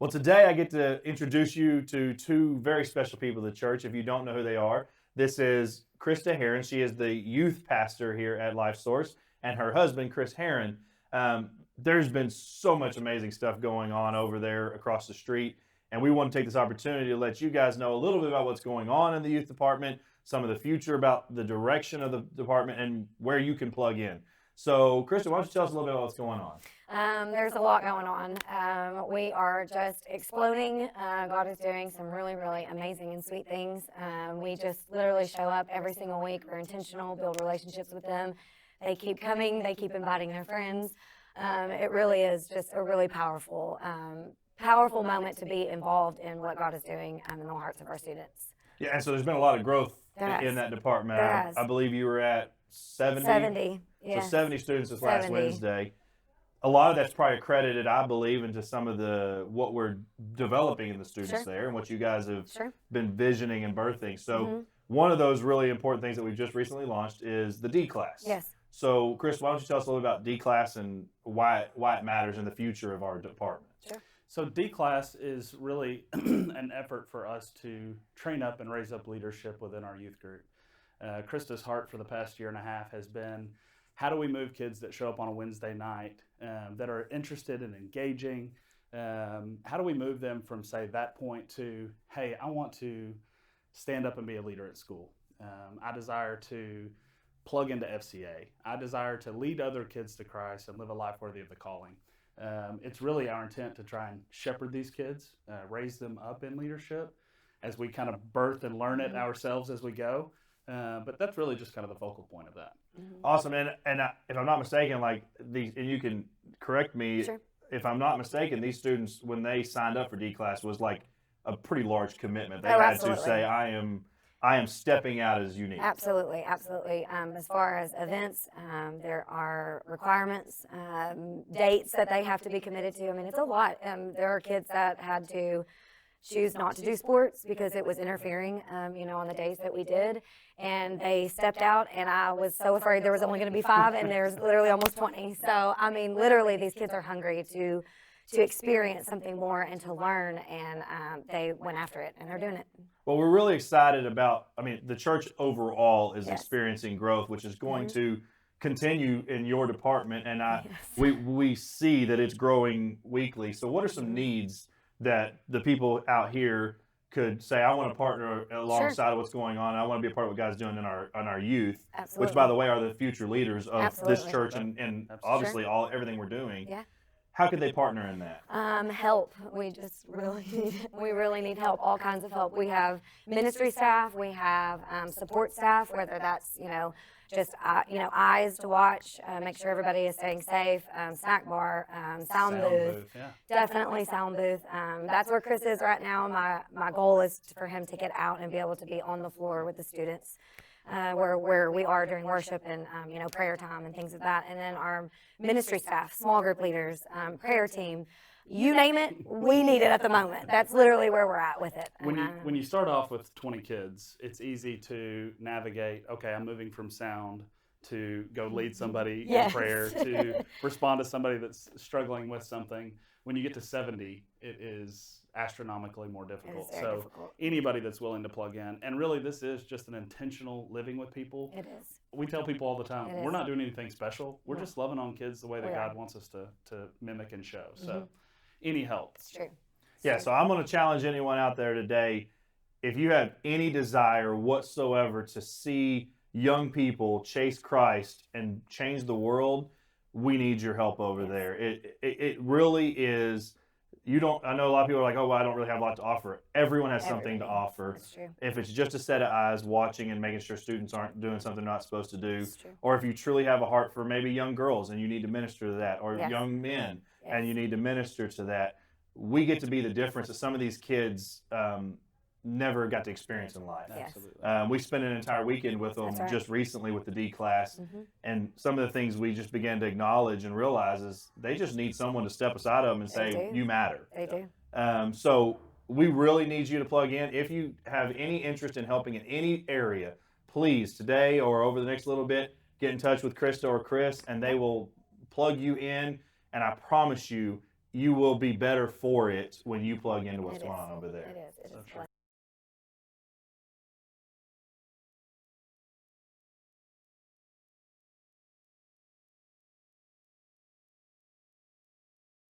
Well, today I get to introduce you to two very special people of the church. If you don't know who they are, this is Krista Heron. She is the youth pastor here at LifeSource, and her husband, Chris Heron. There's been so much amazing stuff going on over there across the street, and we want to take this opportunity to let you guys know a little bit about what's going on in the youth department, some of the future about the direction of the department, and where you can plug in. So, Krista, why don't you tell us a little bit about what's going on? There's a lot going on. We are just exploding. God is doing some really, really amazing and sweet things. We just literally show up every single week. We're intentional, build relationships with them. They keep coming. They keep inviting their friends. It really is just a really powerful moment to be involved in what God is doing in the hearts of our students. Yeah, and so there's been a lot of growth in that department. I believe you were at 70. 70, yes. So 70 students this last Wednesday. A lot of that's probably accredited, I believe, into some of what we're developing in the students there and what you guys have been visioning and birthing. So one of those really important things that we've just recently launched is the DClass. Yes. So, Chris, why don't you tell us a little about DClass and why it matters in the future of our department? Sure. So DClass is really an effort for us to train up and raise up leadership within our youth group. Krista's heart for the past year and a half has been, how do we move kids that show up on a Wednesday night that are interested in engaging? How do we move them from, say, that point to, hey, I want to stand up and be a leader at school. I desire to plug into FCA. I desire to lead other kids to Christ and live a life worthy of the calling. It's really our intent to try and shepherd these kids, raise them up in leadership as we kind of birth and learn it ourselves as we go. But that's really just kind of the focal point of that. Awesome. And if I'm not mistaken, and you can correct me, if I'm not mistaken, these students, when they signed up for DClass, was like a pretty large commitment. They had to say, I am stepping out as unique. Absolutely, absolutely. As far as events, there are requirements, dates that they have to be committed to. I mean, it's a lot. There are kids that had to choose not to do sports because it was interfering, on the days that we did. And they stepped out, and I was so afraid there was only going to be 5, and there's literally almost 20. So, I mean, literally, these kids are hungry to experience something more and to learn, and they went after it, and they're doing it. Well, we're really excited about, the church overall is experiencing growth, which is going to continue in your department, and we see that it's growing weekly. So what are some needs that the people out here could say, I want to partner alongside of what's going on, and I want to be a part of what God's doing in our youth, which, by the way, are the future leaders of this church and obviously everything we're doing. Yeah. How could they partner in that? Help. We just really need help, all kinds of help. We have ministry staff, we have support staff, whether that's, just, eyes to watch, make sure everybody is staying safe, snack bar, sound booth. Definitely sound booth. That's where Chris is right now. My goal is for him to get out and be able to be on the floor with the students. Where we are during worship and prayer time and things of that, and then our ministry staff, small group leaders, prayer team, you name it, we need it at the moment. That's literally where we're at with it. When you start off with 20 kids, it's easy to navigate. Okay, I'm moving from sound to go lead somebody in prayer to respond to somebody that's struggling with something. When you get to 70, it is astronomically more difficult. So anybody that's willing to plug in, and really this is just an intentional living with people. It is. We tell people all the time, we're not doing anything special. We're just loving on kids the way that God wants us to mimic and show. So any help. It's true. So I'm going to challenge anyone out there today, if you have any desire whatsoever to see young people chase Christ and change the world, we need your help over there. It really is. I know a lot of people are like, oh, well, I don't really have a lot to offer. Everyone has something to offer. That's true. If it's just a set of eyes watching and making sure students aren't doing something they're not supposed to do, or if you truly have a heart for maybe young girls and you need to minister to that, or young men and you need to minister to that, we get to be the difference that some of these kids never got to experience in life. Absolutely. We spent an entire weekend with them just recently with the DClass, and some of the things we just began to acknowledge and realize is they just need someone to step aside of them and say, you matter. They do. So we really need you to plug in. If you have any interest in helping in any area, please, today or over the next little bit, get in touch with Krista or Chris, and they will plug you in, and I promise you, you will be better for it when you plug into what's It going is. on over there. It is. It So is. true.